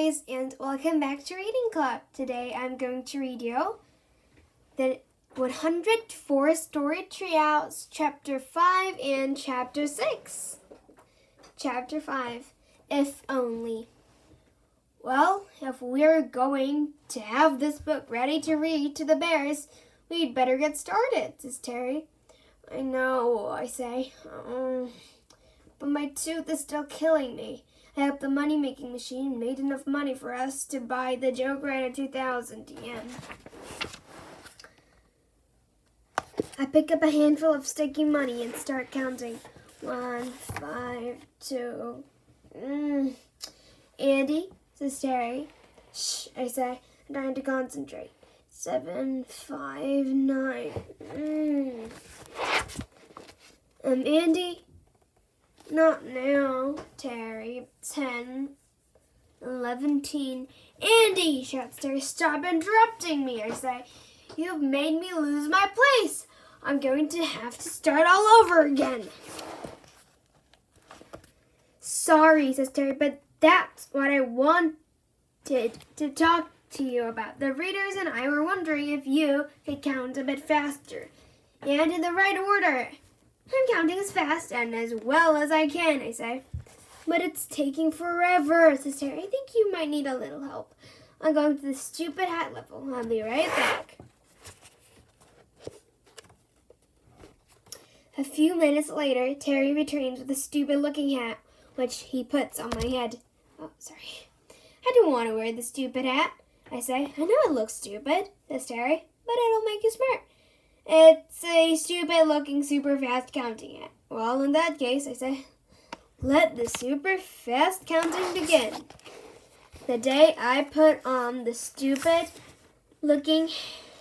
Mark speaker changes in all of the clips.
Speaker 1: guys, and welcome back to Reading Club. Today I'm going to read you the 104 Story Treehouse, Chapter 5 and Chapter 6. Chapter 5, If Only. Well, if we're going to have this book ready to read to the bears, we'd better get started, says Terry. I know, I say, but my tooth is still killing me. I hope the money-making machine made enough money for us to buy the joke writer 2,000 yen. I pick up a handful of sticky money and start counting. 1, 5, 2. Andy, says Terry. Shh, I say, I'm trying to concentrate. 7, 5, 9. Andy? Not now, Terry. 10, 11. Andy, shouts Terry. Stop interrupting me, I say. You've made me lose my place. I'm going to have to start all over again. Sorry, says Terry, but that's what I wanted to talk to you about. The readers and I were wondering if you could count a bit faster and in the right order. I'm counting as fast and as well as I can, I say. But it's taking forever, says Terry. I think you might need a little help. I'm going to the stupid hat level. I'll be right back. A few minutes later, Terry returns with a stupid-looking hat, which he puts on my head. Oh, sorry. I don't want to wear the stupid hat, I say. I know it looks stupid, says Terry, but it'll make you smart. It's a stupid-looking super-fast counting hat. Well, in that case, I say, let the super-fast counting begin. The day I put on the stupid-looking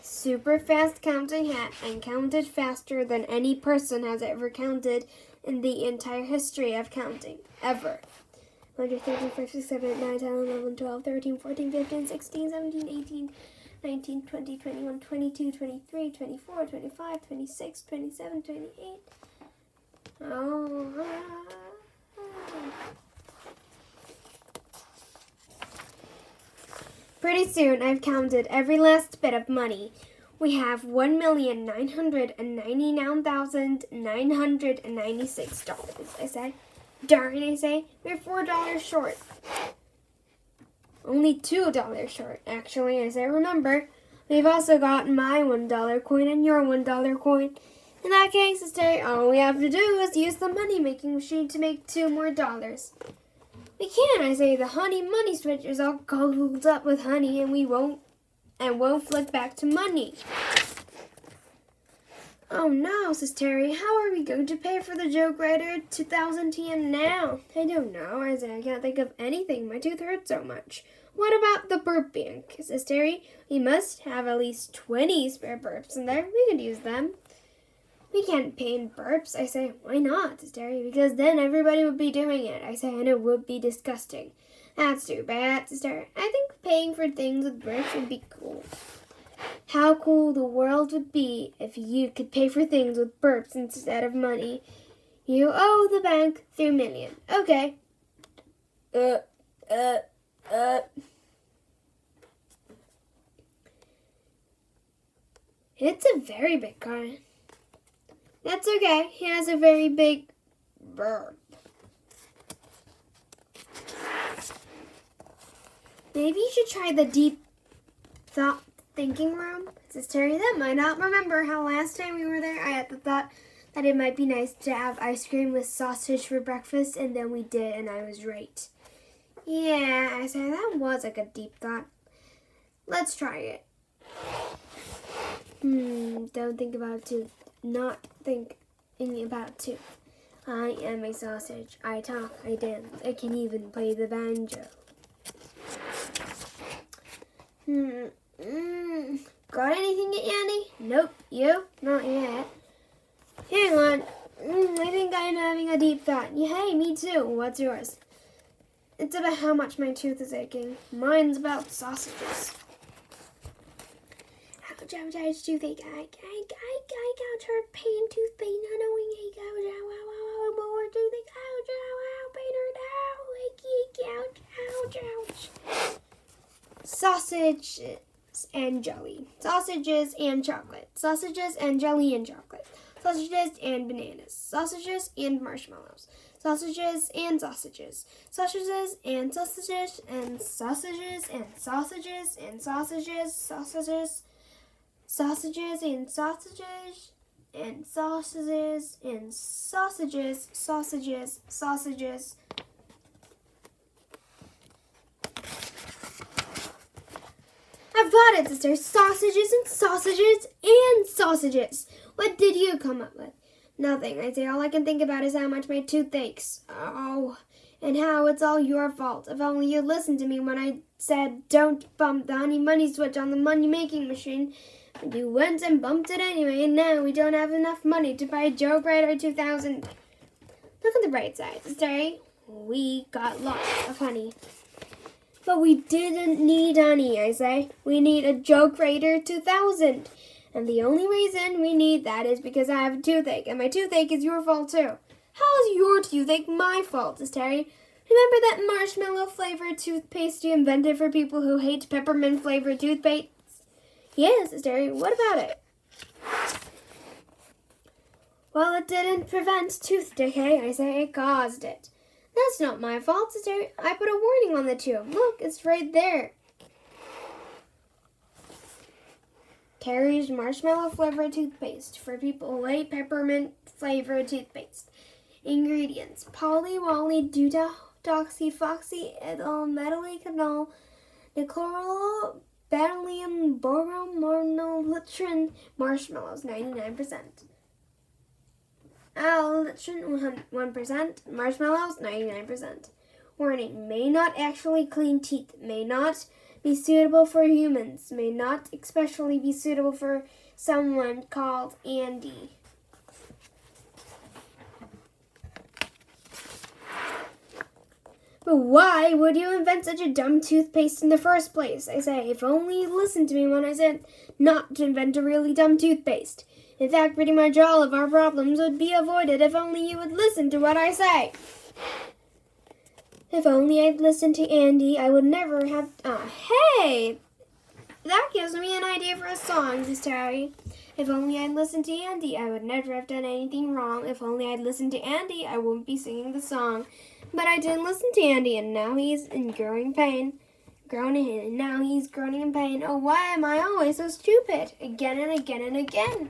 Speaker 1: super-fast counting hat and counted faster than any person has ever counted in the entire history of counting, ever. 1, 2, 3, 4, 5, 6, 7, 8, 9, 10, 11, 12, 13, 14, 15, 16, 17, 18, 19, 20, 21, 22, 23, 24, 25, 26, 27, 28. Pretty soon I've counted every last bit of money. We have $1,999,996, I say. Darn, I say, we're $4 short. Only $2 short, actually, as I remember. We've also got my $1 coin and your $1 coin. In that case, Terry, all we have to do is use the money-making machine to make $2 more. We can, I say. The honey money switch is all gobbled up with honey, and won't flick back to money. Oh no, says Terry. How are we going to pay for the joke writer 2,000 yen now? I don't know, I say. I can't think of anything. My tooth hurts so much. What about the burp bank, says Terry. We must have at least 20 spare burps in there. We could use them. We can't pay in burps, I say. Why not, says Terry? Because then everybody would be doing it, I say, and it would be disgusting. That's too bad, says Terry. I think paying for things with burps would be cool. How cool the world would be if you could pay for things with burps instead of money. You owe the bank 3 million. Okay. It's a very big car. That's okay. He has a very big burp. Maybe you should try the deep thought thinking room, says Terry. That might not remember how last time we were there I had the thought that it might be nice to have ice cream with sausage for breakfast, and then we did, and I was right. Yeah, I said, that was a good deep thought. Let's try it. Don't think about tooth. Not thinking about tooth. I am a sausage. I talk, I dance. I can even play the banjo. Got anything yet, Andy? Nope. You? Not yet. Hang on. I think I'm having a deep thought. Yeah, hey, me too. What's yours? It's about how much my tooth is aching. Mine's about sausages. Ouch, ouch, ouch, toothache. Ouch, her pain, tooth pain, unknowing ache. Ouch, ow, ow, ow, more toothache. Ouch, ow, ow, pain, hurt, ow, achy, achy, ouch, ouch, ouch. sausages and jelly, sausages and chocolate, sausages and jelly and chocolate, sausages and bananas, sausages and marshmallows, sausages and sausages, sausages and sausages and sausages and sausages and sausages, sausages, sausages and sausages and sausages and sausages, sausages, sausages. I've got it, sister. Sausages and sausages and sausages. What did you come up with? Nothing. I say all I can think about is how much my tooth aches. Oh, and how it's all your fault. If only you'd listened to me when I said don't bump the honey money switch on the money-making machine. But you went and bumped it anyway, and now we don't have enough money to buy Joe Grader 2000. Look at the bright side, sister. We got lots of honey. But we didn't need honey, I say. We need a Joe Grader 2000. And the only reason we need that is because I have a toothache. And my toothache is your fault, too. How is your toothache my fault, Sister Terry? Remember that marshmallow-flavored toothpaste you invented for people who hate peppermint-flavored toothpaste? Yes, Sister Terry. What about it? Well, it didn't prevent tooth decay. I say it caused it. That's not my fault, Sister. I put a warning on the tube. Look, it's right there. Terry's marshmallow-flavored toothpaste for people who hate peppermint-flavored toothpaste. Ingredients: polydoxyfoxyethylmethylcanol, nichloro, beryllium, boromonolitrin, marshmallows, 99%. Allicin, 1%. Marshmallows, 99%. Warning, may not actually clean teeth, may not be suitable for humans, may not especially be suitable for someone called Andy. But why would you invent such a dumb toothpaste in the first place? I say, if only you listened to me when I said not to invent a really dumb toothpaste. In fact, pretty much all of our problems would be avoided if only you would listen to what I say. If only I'd listened to Andy, I would never have... hey! That gives me an idea for a song, Sister Terry. If only I'd listened to Andy, I would never have done anything wrong. If only I'd listened to Andy, I wouldn't be singing the song. But I didn't listen to Andy, and now he's in growing pain. And now he's groaning in pain. Oh, why am I always so stupid? Again and again and again.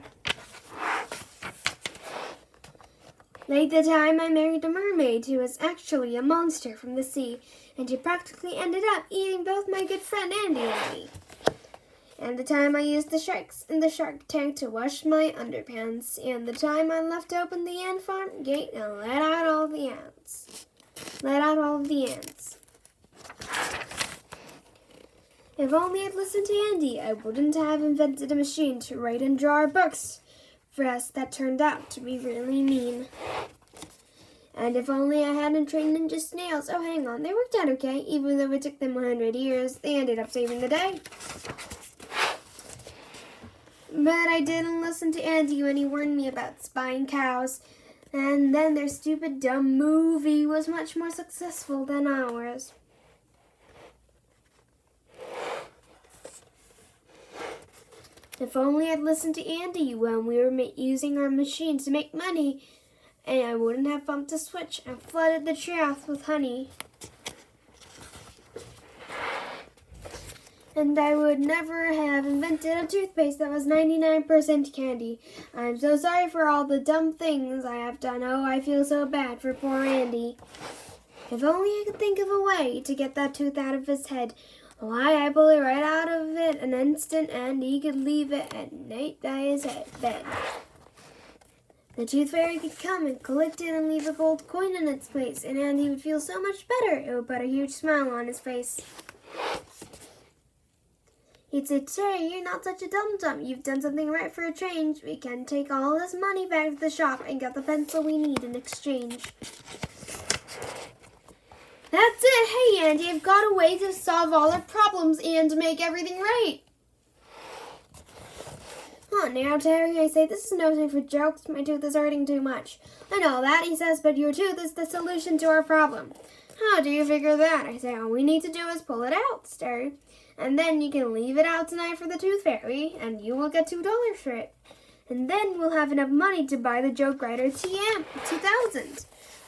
Speaker 1: Like the time I married a mermaid who was actually a monster from the sea, and who practically ended up eating both my good friend Andy and me. And the time I used the sharks in the shark tank to wash my underpants, and the time I left open the ant farm gate and let out all the ants. If only I'd listened to Andy, I wouldn't have invented a machine to write and draw our books for us that turned out to be really mean. And if only I hadn't trained ninja snails. Oh, hang on, they worked out okay. Even though it took them 100 years, they ended up saving the day. But I didn't listen to Andy when he warned me about spying cows. And then their stupid, dumb movie was much more successful than ours. If only I'd listened to Andy when we were using our machine to make money, and I wouldn't have bumped a switch and flooded the treehouse with honey. And I would never have invented a toothpaste that was 99% candy. I'm so sorry for all the dumb things I have done. Oh, I feel so bad for poor Andy. If only I could think of a way to get that tooth out of his head. Why, I pull it right out of it an instant, and he could leave it at night by his bed. The tooth fairy could come and collect it and leave a gold coin in its place, and Andy would feel so much better. It would put a huge smile on his face. He'd say, Terry, you're not such a dum-dum. You've done something right for a change. We can take all this money back to the shop and get the pencil we need in exchange. That's it. Hey, Andy, I've got a way to solve all our problems and to make everything right. Oh, now, Terry, I say, this is no time for jokes. My tooth is hurting too much. I know that, he says, but your tooth is the solution to our problem. How do you figure that? I say, all we need to do is pull it out, says Terry. And then you can leave it out tonight for the Tooth Fairy, and you will get $2 for it. And then we'll have enough money to buy the Joke Rider TM 2000.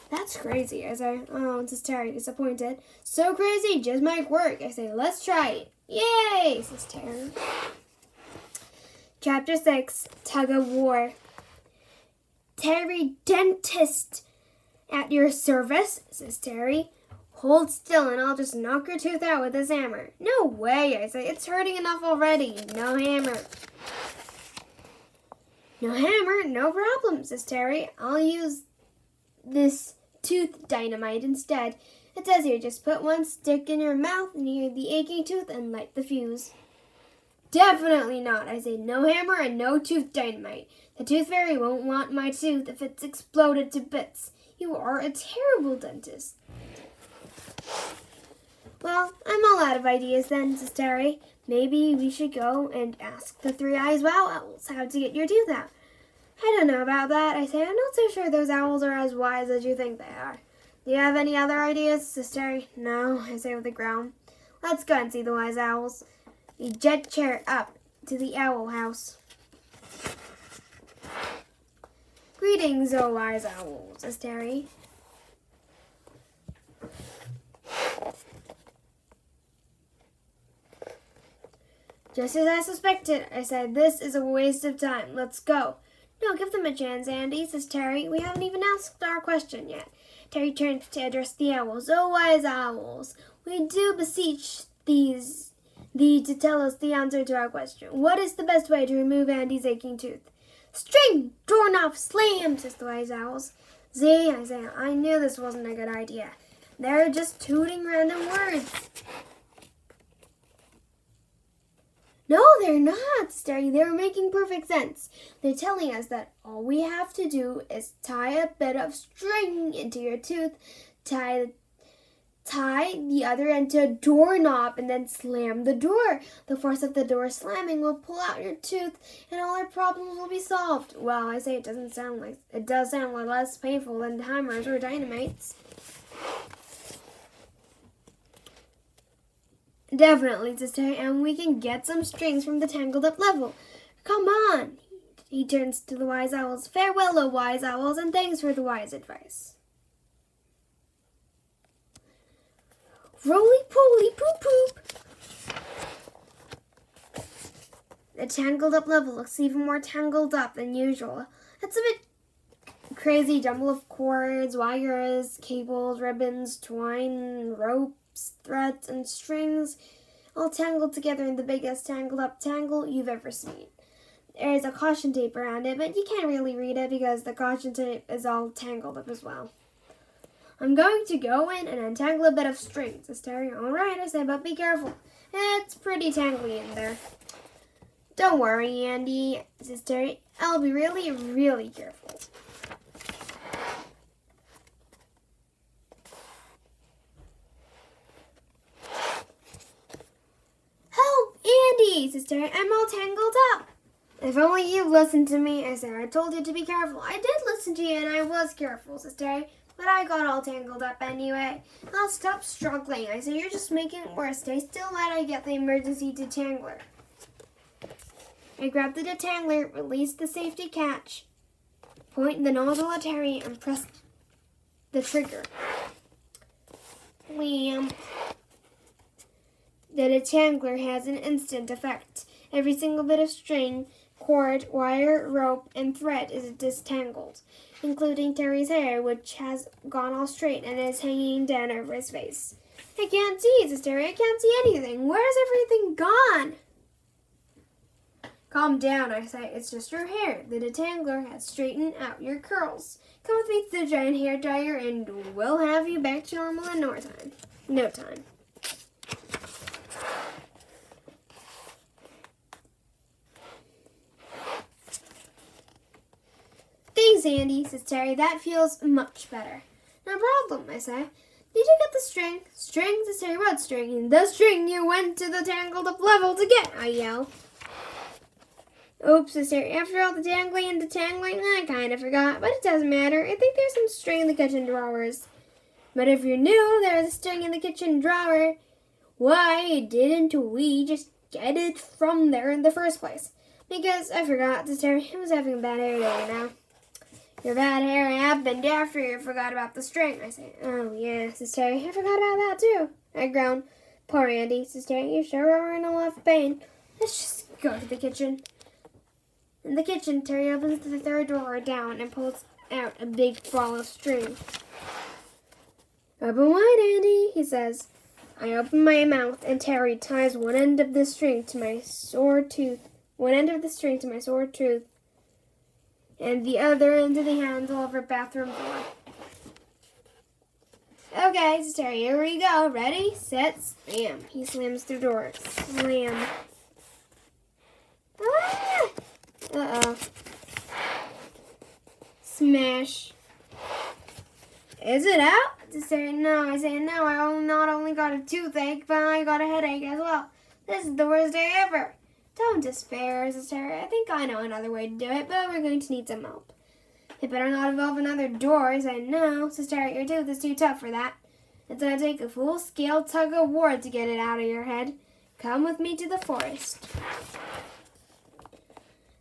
Speaker 1: That's crazy, I say. Oh, says Terry, disappointed. So crazy, just might work. I say, let's try it. Yay, says Terry. Chapter 6, Tug of War. Terry Dentist at your service, says Terry. Hold still and I'll just knock your tooth out with this hammer. No way, I say. It's hurting enough already. No hammer. No hammer, no problem, says Terry. I'll use this tooth dynamite instead. It says here, just put one stick in your mouth near the aching tooth and light the fuse. Definitely not, I say. No hammer and no tooth dynamite. The Tooth Fairy won't want my tooth if it's exploded to bits. You are a terrible dentist. Well, I'm all out of ideas then, says Terry. Maybe we should go and ask the Three-Eyes Wow Owls how to get your tooth out. I don't know about that, I say. I'm not so sure those owls are as wise as you think they are. Do you have any other ideas, says Terry? No, I say with a groan. Let's go and see the wise owls. We jet chair up to the owl house. Greetings, O wise owl, says Terry. Just as I suspected, I said, this is a waste of time. Let's go. No, give them a chance, Andy, says Terry. We haven't even asked our question yet. Terry turns to address the owls. Oh, wise owls, we do beseech thee to tell us the answer to our question. What is the best way to remove Andy's aching tooth? String! Doorknob! Slam! Says the wise owls. See, I say, I knew this wasn't a good idea. They're just tooting random words. No, they're not, Terry. They're making perfect sense. They're telling us that all we have to do is tie a bit of string into your tooth, tie the other end to a doorknob, and then slam the door. The force of the door slamming will pull out your tooth, and all our problems will be solved. Well, I say it does sound less painful than hammers or dynamites. Definitely, says Terry, and we can get some strings from the tangled up level. Come on. He turns to the wise owls. Farewell, O wise owls, and thanks for the wise advice. Roly-poly poop-poop. The tangled up level looks even more tangled up than usual. It's a bit crazy jumble of cords, wires, cables, ribbons, twine, ropes, threads, and strings, all tangled together in the biggest tangled up tangle you've ever seen. There's a caution tape around it, but you can't really read it because the caution tape is all tangled up as well. I'm going to go in and untangle a bit of string, says Terry. All right, I said, but be careful. It's pretty tangly in there. Don't worry, Andy, says Terry. I'll be really, really careful. Help, Andy, says Terry. I'm all tangled up. If only you listened to me, I said. I told you to be careful. I did listen to you, and I was careful, says Terry. But I got all tangled up anyway. I'll stop struggling. I say, you're just making it worse. Stay still while I get the emergency detangler. I grab the detangler, release the safety catch, point the nozzle at Terry, and press the trigger. Wham! The detangler has an instant effect. Every single bit of string, cord, wire, rope, and thread is disentangled, including Terry's hair, which has gone all straight and is hanging down over his face. I can't see, says Terry. I can't see anything. Where's everything gone? Calm down, I say. It's just your hair. The detangler has straightened out your curls. Come with me to the giant hair dryer, and we'll have you back to normal in no time. Thanks, Andy, says Terry. That feels much better. No problem, I say. Did you get the string? String, says Terry. What string? The string you went to the tangled up level to get, I yell. Oops, says Terry. After all the dangling and detangling, I kind of forgot, but it doesn't matter. I think there's some string in the kitchen drawers. But if you knew there was a string in the kitchen drawer, why didn't we just get it from there in the first place? Because I forgot, Sister Terry. I was having a bad hair day now. Your bad hair happened after you forgot about the string. I say, oh yeah, Sister Terry, I forgot about that too. I groan. Poor Andy, Sister Terry, you sure are in a lot of pain. Let's just go to the kitchen. In the kitchen, Terry opens the third drawer down and pulls out a big ball of string. Open wide, Andy, he says. I open my mouth and Terry ties one end of the string to my sore tooth. One end of the string to my sore tooth. And the other end to the handle of her bathroom door. Okay, so Terry, here we go. Ready, set, slam. He slams the door. Slam. Ah! Uh-oh. Smash. Is it out? To say no. I say no. I not only got a toothache, but I got a headache as well. This is the worst day ever. Don't despair, Sister Terry. I think I know another way to do it, but we're going to need some help. It better not involve another door. I say no, Sister Terry. Your tooth is too tough for that. It's going to take a full-scale tug-of-war to get it out of your head. Come with me to the forest.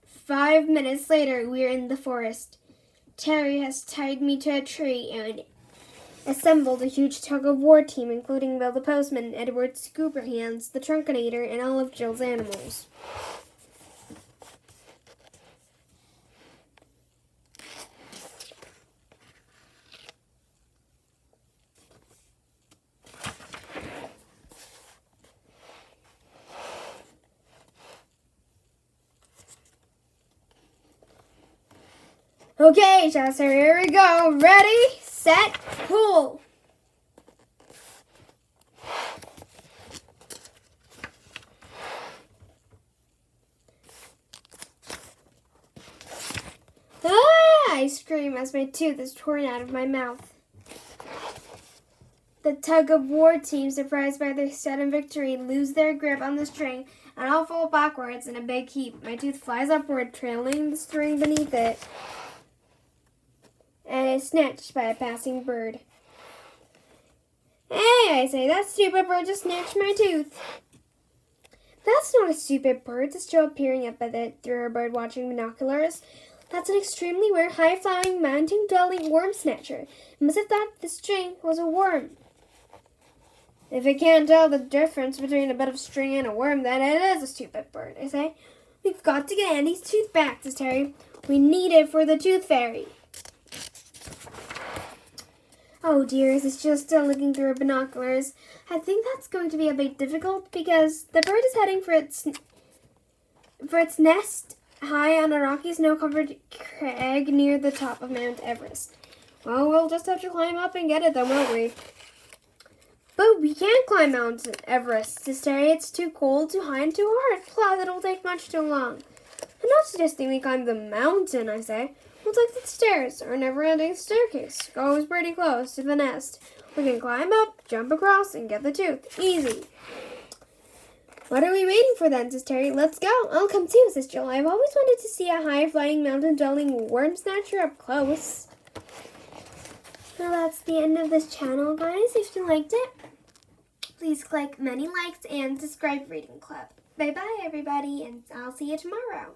Speaker 1: 5 minutes later, we're in the forest. Terry has tied me to a tree and assembled a huge tug-of-war team, including Bill the Postman, Edward Scooperhands, the Trunkinator, and all of Jill's animals. Okay, Chester, here we go. Ready, set, pull. Ah! I scream as my tooth is torn out of my mouth. The tug-of-war team, surprised by their sudden victory, lose their grip on the string and all fall backwards in a big heap. My tooth flies upward, trailing the string beneath it, and is snatched by a passing bird. Hey, I say, that stupid bird just snatched my tooth. That's not a stupid bird, says Jill, peering up at it through her bird-watching binoculars. That's an extremely rare, high-flying, mountain-dwelling worm snatcher. It must have thought the string was a worm. If it can't tell the difference between a bit of string and a worm, then it is a stupid bird, I say. We've got to get Andy's tooth back, says Terry. We need it for the tooth fairy. Oh dear, says Jill, still looking through her binoculars. I think that's going to be a bit difficult because the bird is heading for its nest high on a rocky snow-covered crag near the top of Mount Everest. Well, we'll just have to climb up and get it then, won't we? But we can't climb Mount Everest, says Terry. It's too cold, too high, and too hard. Plus, it'll take much too long. I'm not suggesting we climb the mountain, I say. We'll take the stairs, our never-ending staircase. Goes pretty close to the nest. We can climb up, jump across, and get the tooth. Easy. What are we waiting for then, says Terry. Let's go. I'll come too, says Jill. I've always wanted to see a high-flying, mountain-dwelling worm snatcher up close. Well, that's the end of this channel, guys. If you liked it, please click many likes and subscribe Reading Club. Bye-bye, everybody, and I'll see you tomorrow.